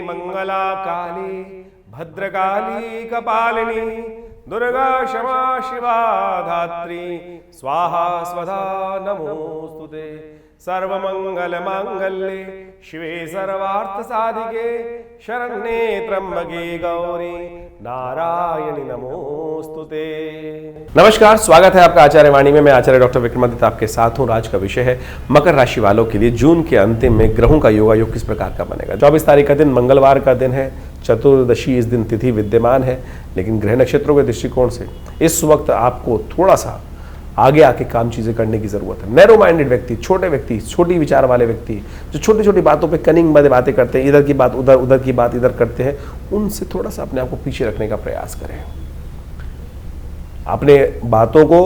मंगला काली भद्रकाली कपालिनी दुर्गा क्षमा शिवा धात्री स्वाहा स्वधा नमोस्तुते। सर्वमंगल मांगल्ये शिवे सर्वार्थ साधिके शरण्ये त्र्यंबके गौरी नारायणी नमोस्तुते। नमस्कार, स्वागत है आपका आचार्य वाणी में। मैं आचार्य डॉक्टर विक्रमादित्य आपके साथ हूँ। आज का विषय है मकर राशि वालों के लिए जून के अंतिम में ग्रहों का योगायोग किस प्रकार का बनेगा। 24 तारीख का दिन मंगलवार का दिन है, चतुर्दशी इस दिन तिथि विद्यमान है, लेकिन ग्रह नक्षत्रों के दृष्टिकोण से इस वक्त आपको थोड़ा सा आगे आके काम चीजें करने की जरूरत है। नैरो माइंडेड व्यक्ति, छोटे व्यक्ति, छोटी विचार वाले व्यक्ति जो छोटी छोटी बातों पे कनिंग वाली बातें करते हैं, इधर की बात उधर, उधर की बात इधर करते हैं, उनसे थोड़ा सा अपने आप को पीछे रखने का प्रयास करें। अपने बातों को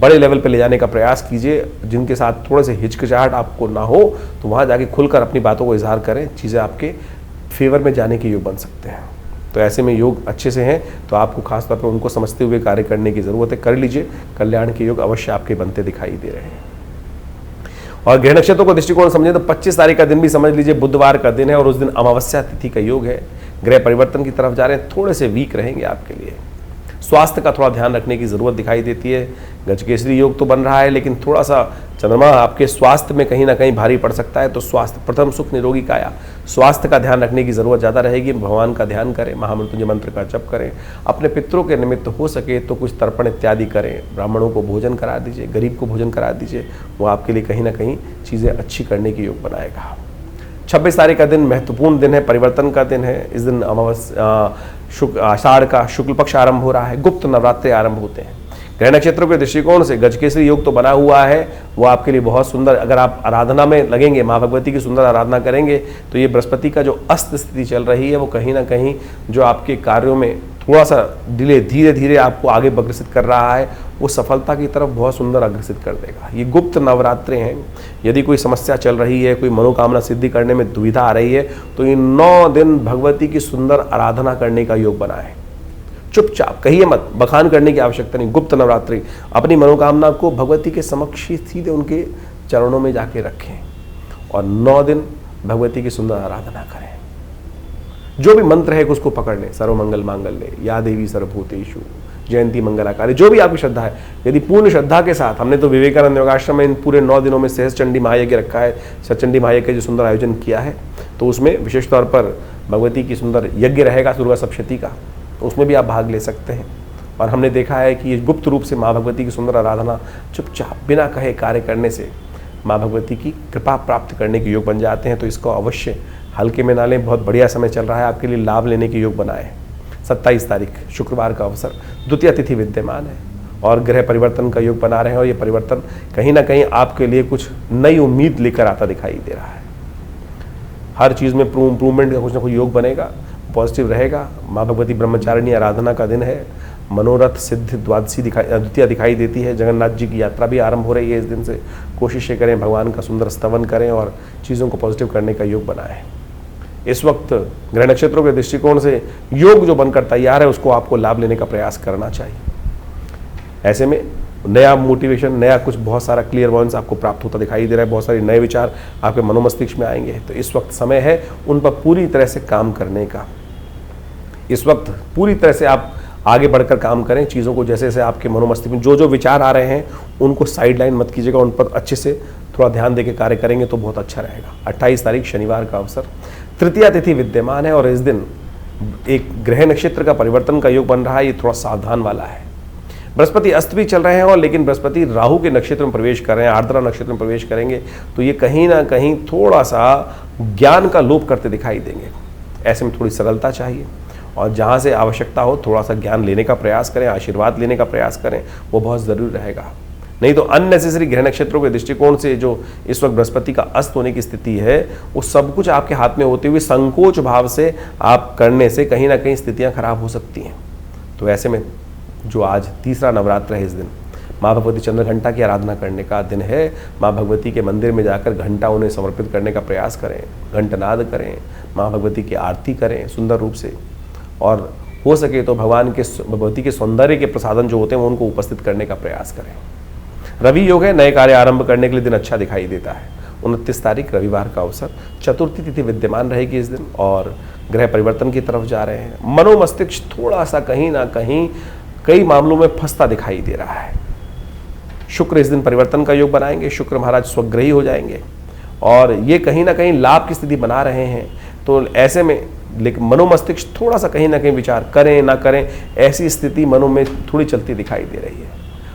बड़े लेवल पे ले जाने का प्रयास कीजिए। जिनके साथ थोड़े से हिचकिचाहट आपको ना हो तो वहां जाके खुलकर अपनी बातों को इजहार करें, चीजें आपके फेवर में जाने के योग बन सकते हैं। तो ऐसे में योग अच्छे से हैं तो आपको खासतौर पर उनको समझते हुए कार्य करने की जरूरत है। कर लीजिए, कल्याण के योग अवश्य आपके बनते दिखाई दे रहे हैं। और ग्रह नक्षत्रों को दृष्टिकोण समझे तो 25 तारीख का दिन भी समझ लीजिए, बुधवार का दिन है और उस दिन अमावस्या तिथि का योग है। ग्रह परिवर्तन की तरफ जा रहे हैं, थोड़े से वीक रहेंगे आपके लिए। स्वास्थ्य का थोड़ा ध्यान रखने की जरूरत दिखाई देती है। गजकेसरी योग तो बन रहा है, लेकिन थोड़ा सा चंद्रमा आपके स्वास्थ्य में कहीं ना कहीं भारी पड़ सकता है। तो स्वास्थ्य प्रथम सुख निरोगी काया, स्वास्थ्य का ध्यान रखने की जरूरत ज़्यादा रहेगी। भगवान का ध्यान करें, महामृत्युंजय मंत्र का जप करें, अपने पितरों के निमित्त हो सके तो कुछ तर्पण इत्यादि करें, ब्राह्मणों को भोजन करा दीजिए, गरीब को भोजन करा दीजिए। वो आपके लिए कहीं ना कहीं चीज़ें अच्छी करने की योग बनाएगा। 26 तारीख का दिन महत्वपूर्ण दिन है, परिवर्तन का दिन है। इस दिन आषाढ़ का शुक्ल पक्ष आरंभ हो रहा है, गुप्त नवरात्रि आरंभ होते हैं। ग्रह नक्षत्रों के दृष्टिकोण से गजकेसरी योग तो बना हुआ है, वो आपके लिए बहुत सुंदर। अगर आप आराधना में लगेंगे, माँ भगवती की सुंदर आराधना करेंगे तो ये बृहस्पति का जो अस्त स्थिति चल रही है वो कहीं ना कहीं जो आपके कार्यों में थोड़ा सा डिले, धीरे धीरे आपको आगे अग्रसित कर रहा है, वो सफलता की तरफ बहुत सुंदर अग्रसित कर देगा। ये गुप्त नवरात्रे हैं। यदि कोई समस्या चल रही है, कोई मनोकामना सिद्धि करने में दुविधा आ रही है, तो ये 9 दिन भगवती की सुंदर आराधना करने का योग बना है। चुपचाप कहिए मत, बखान करने की आवश्यकता नहीं। गुप्त नवरात्रि, अपनी मनोकामना को भगवती के समक्ष सीधे उनके चरणों में जाके रखें और 9 दिन भगवती की सुंदर आराधना करें। जो भी मंत्र है उसको पकड़ लें। सर्वमंगल मांगल्ये या देवी सर्वभूतेषु जयंती मंगलाकाली, जो भी आपकी श्रद्धा है। यदि पूर्ण श्रद्धा के साथ, हमने तो विवेकानंद योगाश्रम में इन पूरे 9 दिनों में सहज चंडी महायज्ञ रखा है, सचंडी महायज्ञ का जो सुंदर आयोजन किया है, तो उसमें विशेष तौर पर भगवती की सुंदर यज्ञ रहेगा दुर्गा सप्तशती का, तो उसमें भी आप भाग ले सकते हैं। और हमने देखा है कि ये गुप्त रूप से माँ भगवती की सुंदर आराधना चुपचाप बिना कहे कार्य करने से माँ भगवती की कृपा प्राप्त करने के योग बन जाते हैं। तो इसको अवश्य हल्के में ना लें, बहुत बढ़िया समय चल रहा है आपके लिए, लाभ लेने के योग बनाए। 27 तारीख शुक्रवार का अवसर, द्वितीय तिथि विद्यमान है और ग्रह परिवर्तन का योग बना रहे हैं और ये परिवर्तन कहीं ना कहीं आपके लिए कुछ नई उम्मीद लेकर आता दिखाई दे रहा है। हर चीज़ में इम्प्रूवमेंट का कुछ ना कुछ योग बनेगा, पॉजिटिव रहेगा। माँ भगवती ब्रह्मचारिणी आराधना का दिन है। मनोरथ सिद्ध द्वादशी द्वितीया दिखाई देती है। जगन्नाथ जी की यात्रा भी आरंभ हो रही है इस दिन से। कोशिशें करें, भगवान का सुंदर स्तवन करें और चीज़ों को पॉजिटिव करने का योग बनाएं। इस वक्त ग्रह नक्षत्रों के दृष्टिकोण से योग जो बनकर तैयार है उसको आपको लाभ लेने का प्रयास करना चाहिए। ऐसे में नया मोटिवेशन, नया कुछ बहुत सारा क्लियर वॉइस आपको प्राप्त होता दिखाई दे रहा है। बहुत सारे नए विचार आपके मनोमस्तिष्क में आएंगे। तो इस वक्त समय है उन पर पूरी तरह से काम करने का। इस वक्त पूरी तरह से आप आगे बढ़कर काम करें। चीज़ों को जैसे जैसे आपके मनोमस्तिष्क में जो जो विचार आ रहे हैं उनको साइडलाइन मत कीजिएगा, उन पर अच्छे से थोड़ा ध्यान देकर कार्य करेंगे तो बहुत अच्छा रहेगा। 28 तारीख शनिवार का अवसर, तृतीया तिथि विद्यमान है और इस दिन एक ग्रह नक्षत्र का परिवर्तन का योग बन रहा है। ये थोड़ा सावधान वाला है। बृहस्पति अस्त भी चल रहे हैं और लेकिन बृहस्पति राहु के नक्षत्र में प्रवेश कर रहे हैं, आर्द्रा नक्षत्र में प्रवेश करेंगे, तो ये कहीं ना कहीं थोड़ा सा ज्ञान का लोप करते दिखाई देंगे। ऐसे में थोड़ी सरलता चाहिए और जहाँ से आवश्यकता हो थोड़ा सा ज्ञान लेने का प्रयास करें, आशीर्वाद लेने का प्रयास करें, वो बहुत ज़रूरी रहेगा। नहीं तो अननेसेसरी ग्रह नक्षत्रों के दृष्टिकोण से जो इस वक्त बृहस्पति का अस्त होने की स्थिति है, वो सब कुछ आपके हाथ में होते हुए संकोच भाव से आप करने से कहीं ना कहीं स्थितियां खराब हो सकती हैं। तो ऐसे में जो आज तीसरा नवरात्र है, इस दिन माँ भगवती चंद्रघंटा की आराधना करने का दिन है। माँ भगवती के मंदिर में जाकर घंटा उन्हें समर्पित करने का प्रयास करें, घंटनाद करें, माँ भगवती की आरती करें सुंदर रूप से, और हो सके तो भगवती के सौंदर्य के प्रसादन जो होते हैं उनको उपस्थित करने का प्रयास करें। रवि योग है, नए कार्य आरंभ करने के लिए दिन अच्छा दिखाई देता है। 29 तारीख रविवार का अवसर, चतुर्थी तिथि विद्यमान रहेगी इस दिन और ग्रह परिवर्तन की तरफ जा रहे हैं। मनोमस्तिष्क थोड़ा सा कहीं ना कहीं कई मामलों में फंसता दिखाई दे रहा है। शुक्र इस दिन परिवर्तन का योग बनाएंगे, शुक्र महाराज स्वग्रही हो जाएंगे और ये कहीं ना कहीं लाभ की स्थिति बना रहे हैं। तो ऐसे में लेकिन मनोमस्तिष्क थोड़ा सा कहीं ना कहीं विचार करें ना करें, ऐसी स्थिति मनो में थोड़ी चलती दिखाई दे रही है।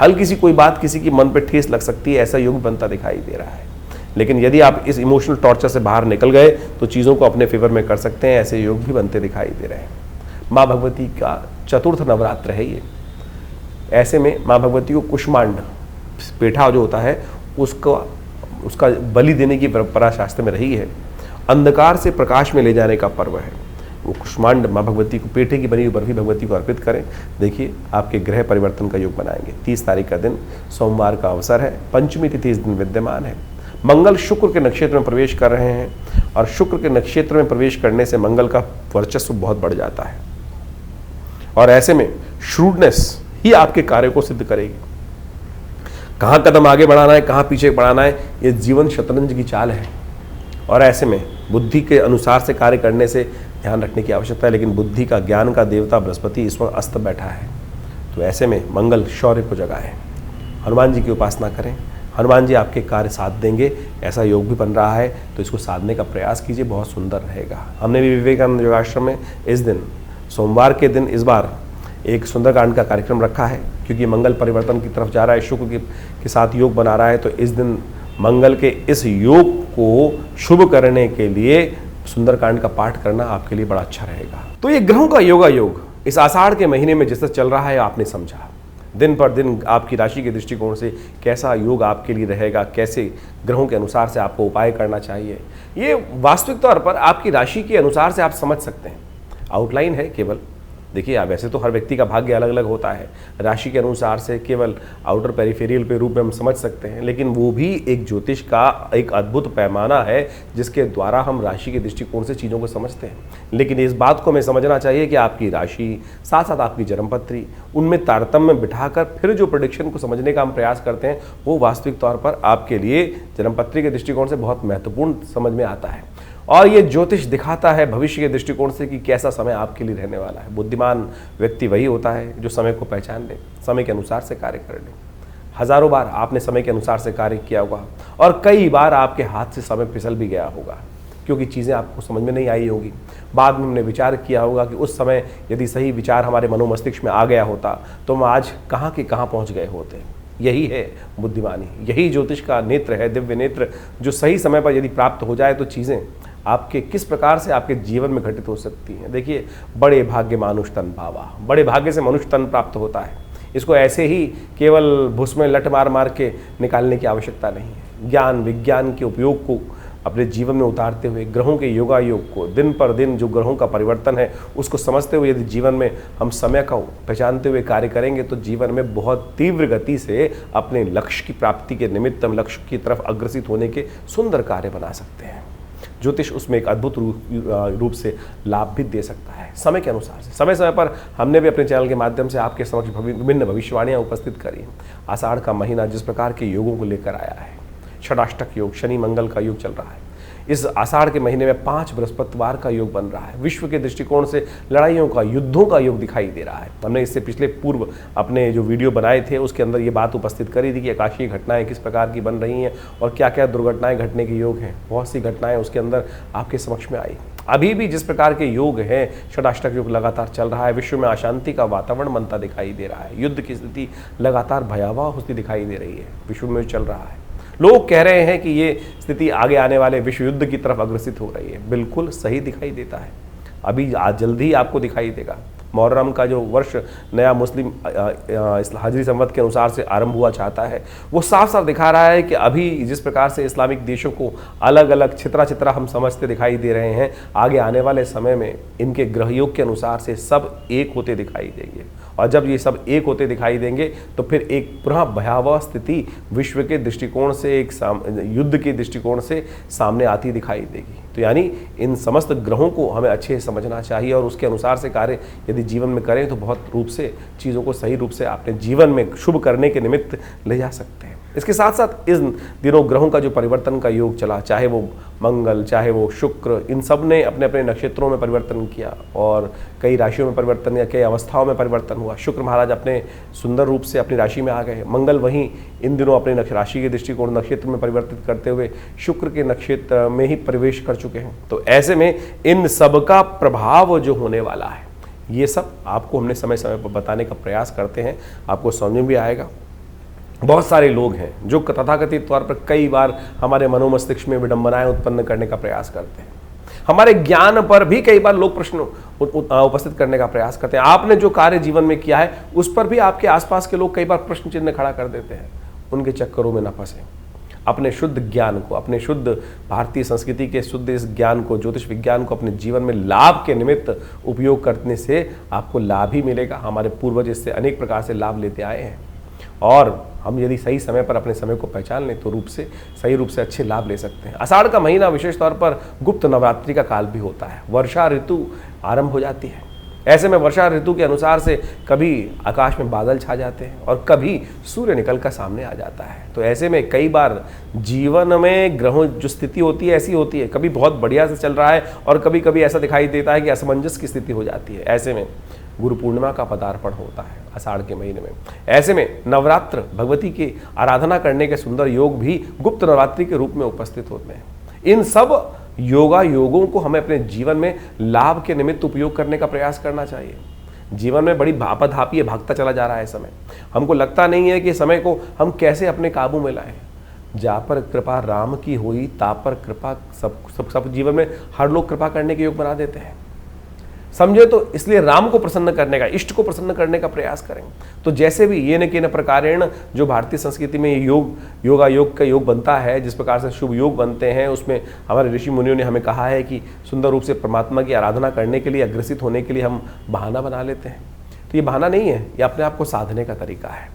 हल्की सी कोई बात किसी की मन पे ठेस लग सकती है, ऐसा योग बनता दिखाई दे रहा है। लेकिन यदि आप इस इमोशनल टॉर्चर से बाहर निकल गए तो चीज़ों को अपने फेवर में कर सकते हैं। ऐसे योग भी बनते दिखाई दे रहे हैं। माँ भगवती का चतुर्थ नवरात्र है ये। ऐसे में माँ भगवती को कुष्मांड पेठा जो होता है उसका बलि देने की परंपरा शास्त्र में रही है। अंधकार से प्रकाश में ले जाने का पर्व है वो कुष्मांड। माँ भगवती को पेठे की बनी हुई बर्फी भगवती को अर्पित करें। देखिए आपके ग्रह परिवर्तन का योग बनाएंगे। 30 तारीख का दिन सोमवार का अवसर है। पंचमी तिथि इस दिन विद्यमान है। मंगल शुक्र के नक्षत्र में प्रवेश कर रहे हैं और शुक्र के नक्षत्र में प्रवेश करने से मंगल का वर्चस्व बहुत बढ़ जाता है और ऐसे में श्रूडनेस ही आपके कार्य को सिद्ध करेगी। कहाँ कदम आगे बढ़ाना है, कहाँ पीछे बढ़ाना है, ये जीवन शतरंज की चाल है और ऐसे में बुद्धि के अनुसार से कार्य करने से ध्यान रखने की आवश्यकता है। लेकिन बुद्धि का ज्ञान का देवता बृहस्पति इस वक्त अस्त बैठा है, तो ऐसे में मंगल शौर्य को जगाए। हनुमान जी की उपासना करें, हनुमान जी आपके कार्य साध देंगे। ऐसा योग भी बन रहा है तो इसको साधने का प्रयास कीजिए, बहुत सुंदर रहेगा। हमने भी विवेकानंद योगाश्रम में इस दिन सोमवार के दिन इस बार एक सुंदरकांड का कार्यक्रम रखा है, क्योंकि मंगल परिवर्तन की तरफ जा रहा है, शुक्र के साथ योग बना रहा है। तो इस दिन मंगल के इस योग को शुभ करने के लिए सुंदरकांड का पाठ करना आपके लिए बड़ा अच्छा रहेगा। तो ये ग्रहों का योगा योग इस आषाढ़ के महीने में जिस तरह चल रहा है आपने समझा। दिन पर दिन आपकी राशि के दृष्टिकोण से कैसा योग आपके लिए रहेगा, कैसे ग्रहों के अनुसार से आपको उपाय करना चाहिए, ये वास्तविक तौर पर आपकी राशि के अनुसार से आप समझ सकते हैं। आउटलाइन है केवल। देखिए वैसे तो हर व्यक्ति का भाग्य अलग अलग होता है, राशि के अनुसार से केवल आउटर पेरिफेरियल पे रूप में हम समझ सकते हैं, लेकिन वो भी एक ज्योतिष का एक अद्भुत पैमाना है जिसके द्वारा हम राशि के दृष्टिकोण से चीज़ों को समझते हैं। लेकिन इस बात को हमें समझना चाहिए कि आपकी राशि साथ साथ आपकी जन्मपत्री, उनमें तारतम्य बिठाकर फिर जो प्रेडिक्शन को समझने का हम प्रयास करते हैं वो वास्तविक तौर पर आपके लिए जन्मपत्री के दृष्टिकोण से बहुत महत्वपूर्ण समझ में आता है। और ये ज्योतिष दिखाता है भविष्य के दृष्टिकोण से कि कैसा समय आपके लिए रहने वाला है। बुद्धिमान व्यक्ति वही होता है जो समय को पहचान ले, समय के अनुसार से कार्य कर ले। हजारों बार आपने समय के अनुसार से कार्य किया होगा और कई बार आपके हाथ से समय फिसल भी गया होगा, क्योंकि चीज़ें आपको समझ में नहीं आई होगी। बाद में हमने विचार किया होगा कि उस समय यदि सही विचार हमारे मनोमस्तिष्क में आ गया होता तो हम आज कहाँ के कहाँ पहुँच गए होते। यही है बुद्धिमानी, यही ज्योतिष का नेत्र है, दिव्य नेत्र, जो सही समय पर यदि प्राप्त हो जाए तो चीज़ें आपके किस प्रकार से आपके जीवन में घटित हो सकती हैं। देखिए बड़े भाग्य मानुष तन पावा, बड़े भाग्य से मनुष्य तन प्राप्त होता है। इसको ऐसे ही केवल भुस में लट मार मार के निकालने की आवश्यकता नहीं है। ज्ञान विज्ञान के उपयोग को अपने जीवन में उतारते हुए, ग्रहों के योगा योग को दिन पर दिन जो ग्रहों का परिवर्तन है उसको समझते हुए यदि जीवन में हम समय को पहचानते हुए कार्य करेंगे तो जीवन में बहुत तीव्र गति से अपने लक्ष्य की प्राप्ति के निमित्त हम लक्ष्य की तरफ अग्रसित होने के सुंदर कार्य बना सकते हैं। ज्योतिष उसमें एक अद्भुत रूप से लाभ भी दे सकता है समय के अनुसार से। समय समय पर हमने भी अपने चैनल के माध्यम से आपके समक्ष विभिन्न भविष्यवाणियाँ उपस्थित करी हैं। आषाढ़ का महीना जिस प्रकार के योगों को लेकर आया है, षडाष्टक योग, शनि मंगल का योग चल रहा है। इस आषाढ़ के महीने में 5 बृहस्पतिवार का योग बन रहा है। विश्व के दृष्टिकोण से लड़ाइयों का, युद्धों का योग दिखाई दे रहा है। हमने इससे पिछले पूर्व अपने जो वीडियो बनाए थे उसके अंदर ये बात उपस्थित करी थी कि आकाशीय घटनाएं किस प्रकार की बन रही हैं और क्या क्या दुर्घटनाएं घटने के योग हैं। बहुत सी घटनाएं उसके अंदर आपके समक्ष में आई। अभी भी जिस प्रकार के योग हैं, षडाष्टक योग लगातार चल रहा है। विश्व में अशांति का वातावरण बनता दिखाई दे रहा है। युद्ध की स्थिति लगातार भयावह होती दिखाई दे रही है। विश्व में चल रहा है। लोग कह रहे हैं कि ये स्थिति आगे आने वाले विश्व युद्ध की तरफ अग्रसित हो रही है। बिल्कुल सही दिखाई देता है। अभी आज जल्दी ही आपको दिखाई देगा। मुहर्रम का जो वर्ष नया मुस्लिम हिजरी संवत के अनुसार से आरंभ हुआ चाहता है, वो साफ साफ दिखा रहा है कि अभी जिस प्रकार से इस्लामिक देशों को अलग अलग छितरा छितरा हम समझते दिखाई दे रहे हैं, आगे आने वाले समय में इनके ग्रहयोग के अनुसार से सब एक होते दिखाई देंगे। और जब ये सब एक होते दिखाई देंगे तो फिर एक पुनः भयावह स्थिति विश्व के दृष्टिकोण से, एक युद्ध के दृष्टिकोण से सामने आती दिखाई देगी। तो यानी इन समस्त ग्रहों को हमें अच्छे से समझना चाहिए और उसके अनुसार से कार्य यदि जीवन में करें तो बहुत रूप से चीज़ों को सही रूप से अपने जीवन में शुभ करने के निमित्त ले जा सकते हैं। इसके साथ साथ इस दिनों ग्रहों का जो परिवर्तन का योग चला, चाहे वो मंगल, चाहे वो शुक्र, इन सब ने अपने अपने नक्षत्रों में परिवर्तन किया और कई राशियों में परिवर्तन या कई अवस्थाओं में परिवर्तन हुआ। शुक्र महाराज अपने सुंदर रूप से अपनी राशि में आ गए। मंगल वहीं इन दिनों अपने राशि के दृष्टिकोण नक्षत्र में परिवर्तित करते हुए शुक्र के नक्षत्र में ही प्रवेश कर चुके हैं। तो ऐसे में इन सब का प्रभाव जो होने वाला है, ये सब आपको हमने समय समय पर बताने का प्रयास करते हैं, आपको समझ में भी आएगा। बहुत सारे लोग हैं जो तथाकथित तौर पर कई बार हमारे मनोमस्तिष्क में विडंबनाएं उत्पन्न करने का प्रयास करते हैं। हमारे ज्ञान पर भी कई बार लोग प्रश्न उपस्थित करने का प्रयास करते हैं। आपने जो कार्य जीवन में किया है उस पर भी आपके आसपास के लोग कई बार प्रश्न चिन्ह खड़ा कर देते हैं। उनके चक्करों में न फंसे। अपने शुद्ध ज्ञान को, अपने शुद्ध भारतीय संस्कृति के शुद्ध इस ज्ञान को, ज्योतिष विज्ञान को अपने जीवन में लाभ के निमित्त उपयोग करने से आपको लाभ ही मिलेगा। हमारे पूर्वज इससे अनेक प्रकार से लाभ लेते आए हैं और हम यदि सही समय पर अपने समय को पहचान लें तो सही रूप से अच्छे लाभ ले सकते हैं। आषाढ़ का महीना विशेष तौर पर गुप्त नवरात्रि का काल भी होता है। वर्षा ऋतु आरंभ हो जाती है। ऐसे में वर्षा ऋतु के अनुसार से कभी आकाश में बादल छा जाते हैं और कभी सूर्य निकल कर सामने आ जाता है। तो ऐसे में कई बार जीवन में ग्रहों जो स्थिति होती है ऐसी होती है, कभी बहुत बढ़िया से चल रहा है और कभी कभी ऐसा दिखाई देता है कि असमंजस की स्थिति हो जाती है। ऐसे में गुरु पूर्णिमा का पदार्पण होता है आषाढ़ के महीने में। ऐसे में नवरात्र, भगवती की आराधना करने के सुंदर योग भी गुप्त नवरात्रि के रूप में उपस्थित होते हैं। इन सब योगों को हमें अपने जीवन में लाभ के निमित्त उपयोग करने का प्रयास करना चाहिए। जीवन में बड़ी भापाधापी है, भागता चला जा रहा है समय। हमको लगता नहीं है कि समय को हम कैसे अपने काबू में लाएं। जा पर कृपा राम की हुई, ता पर कृपा सब जीवन में हर लोग कृपा करने के योग बना देते हैं, समझे। तो इसलिए राम को प्रसन्न करने का, इष्ट को प्रसन्न करने का प्रयास करें। तो जैसे भी ये न के न प्रकारेण जो भारतीय संस्कृति में योग का योग बनता है, जिस प्रकार से शुभ योग बनते हैं, उसमें हमारे ऋषि मुनियों ने हमें कहा है कि सुंदर रूप से परमात्मा की आराधना करने के लिए, अग्रसित होने के लिए हम बहाना बना लेते हैं। तो ये बहाना नहीं है, ये अपने आप को साधने का तरीका है।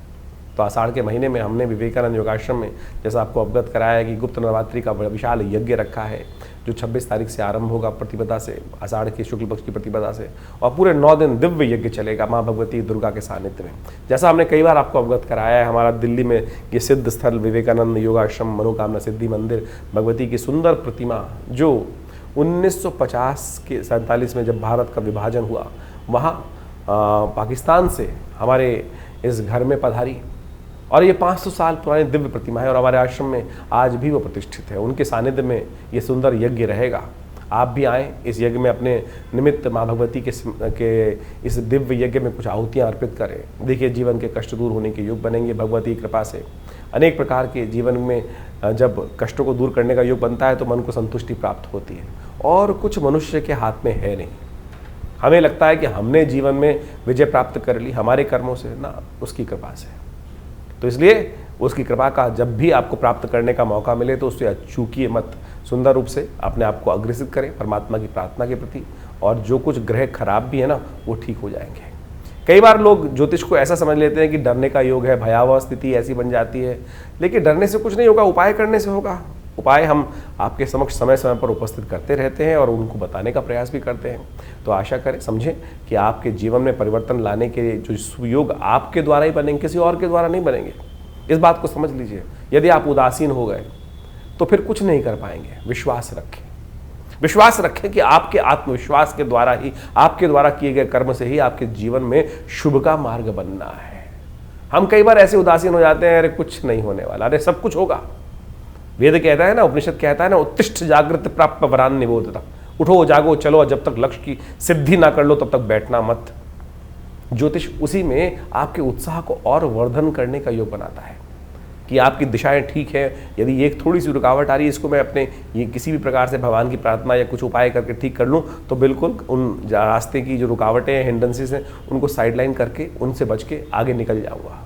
तो आषाढ़ के महीने में हमने विवेकानंद योगाश्रम में जैसा आपको अवगत कराया है कि गुप्त नवरात्रि का विशाल यज्ञ रखा है जो 26 तारीख से आरंभ होगा प्रतिपदा से, आषाढ़ के शुक्ल पक्ष की प्रतिपदा से, और पूरे 9 दिन दिव्य यज्ञ चलेगा माँ भगवती दुर्गा के सानिध्य में। जैसा हमने कई बार आपको अवगत कराया है, हमारा दिल्ली में ये सिद्ध स्थल विवेकानंद योगाश्रम मनोकामना सिद्धि मंदिर, भगवती की सुंदर प्रतिमा जो 1947 में जब भारत का विभाजन हुआ, वहाँ पाकिस्तान से हमारे इस घर में पधारी और ये 500 साल पुरानी दिव्य प्रतिमा है और हमारे आश्रम में आज भी वो प्रतिष्ठित है। उनके सानिध्य में ये सुंदर यज्ञ रहेगा। आप भी आएँ इस यज्ञ में, अपने निमित्त माँ भगवती के इस दिव्य यज्ञ में कुछ आहुतियाँ अर्पित करें। देखिए जीवन के कष्ट दूर होने के योग बनेंगे भगवती की कृपा से। अनेक प्रकार के जीवन में जब कष्टों को दूर करने का योग बनता है तो मन को संतुष्टि प्राप्त होती है और कुछ मनुष्य के हाथ में है नहीं। हमें लगता है कि हमने जीवन में विजय प्राप्त कर ली हमारे कर्मों से, ना, उसकी कृपा से। तो इसलिए उसकी कृपा का जब भी आपको प्राप्त करने का मौका मिले तो उससे चूकिए मत। सुंदर रूप से अपने आप को अग्रसित करें परमात्मा की प्रार्थना के प्रति, और जो कुछ ग्रह खराब भी है ना वो ठीक हो जाएंगे। कई बार लोग ज्योतिष को ऐसा समझ लेते हैं कि डरने का योग है, भयावह स्थिति ऐसी बन जाती है, लेकिन डरने से कुछ नहीं होगा, उपाय करने से होगा। उपाय हम आपके समक्ष समय समय पर उपस्थित करते रहते हैं और उनको बताने का प्रयास भी करते हैं। तो आशा करें, समझें कि आपके जीवन में परिवर्तन लाने के जो योग आपके द्वारा ही बनेंगे, किसी और के द्वारा नहीं बनेंगे। इस बात को समझ लीजिए। यदि आप उदासीन हो गए तो फिर कुछ नहीं कर पाएंगे। विश्वास रखें कि आपके आत्मविश्वास के द्वारा ही, आपके द्वारा किए गए कर्म से ही आपके जीवन में शुभ का मार्ग बनना है। हम कई बार ऐसे उदासीन हो जाते हैं, अरे कुछ नहीं होने वाला, अरे सब कुछ होगा। वेद कहता है ना, उपनिषद कहता है ना, उत्तिष्ठ जागृत प्राप्त वरान निबोधता। उठो जागो चलो, जब तक लक्ष्य की सिद्धि ना कर लो तब तक बैठना मत। ज्योतिष उसी में आपके उत्साह को और वर्धन करने का योग बनाता है कि आपकी दिशाएं ठीक है। यदि एक थोड़ी सी रुकावट आ रही है, इसको मैं अपने ये किसी भी प्रकार से भगवान की प्रार्थना या कुछ उपाय करके ठीक कर लूँ तो बिल्कुल उन रास्ते की जो रुकावटें हैं, हिंड्रेंसेस हैं, उनको साइडलाइन करके उनसे बच के आगे निकल जाऊँगा।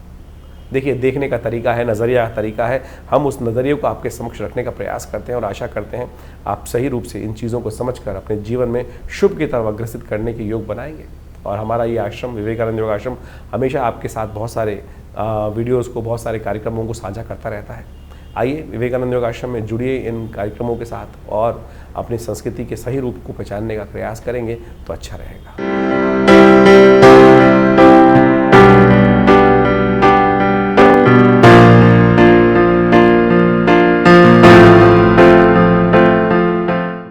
देखिए, देखने का तरीका है, नज़रिया का तरीका है। हम उस नज़रिए को आपके समक्ष रखने का प्रयास करते हैं और आशा करते हैं आप सही रूप से इन चीज़ों को समझकर अपने जीवन में शुभ की तरफ अग्रसित करने के योग बनाएंगे। और हमारा ये आश्रम विवेकानंद योग आश्रम हमेशा आपके साथ बहुत सारे वीडियोस को, बहुत सारे कार्यक्रमों को साझा करता रहता है। आइए विवेकानंद योग आश्रम में जुड़िए इन कार्यक्रमों के साथ और अपनी संस्कृति के सही रूप को पहचानने का प्रयास करेंगे तो अच्छा रहेगा।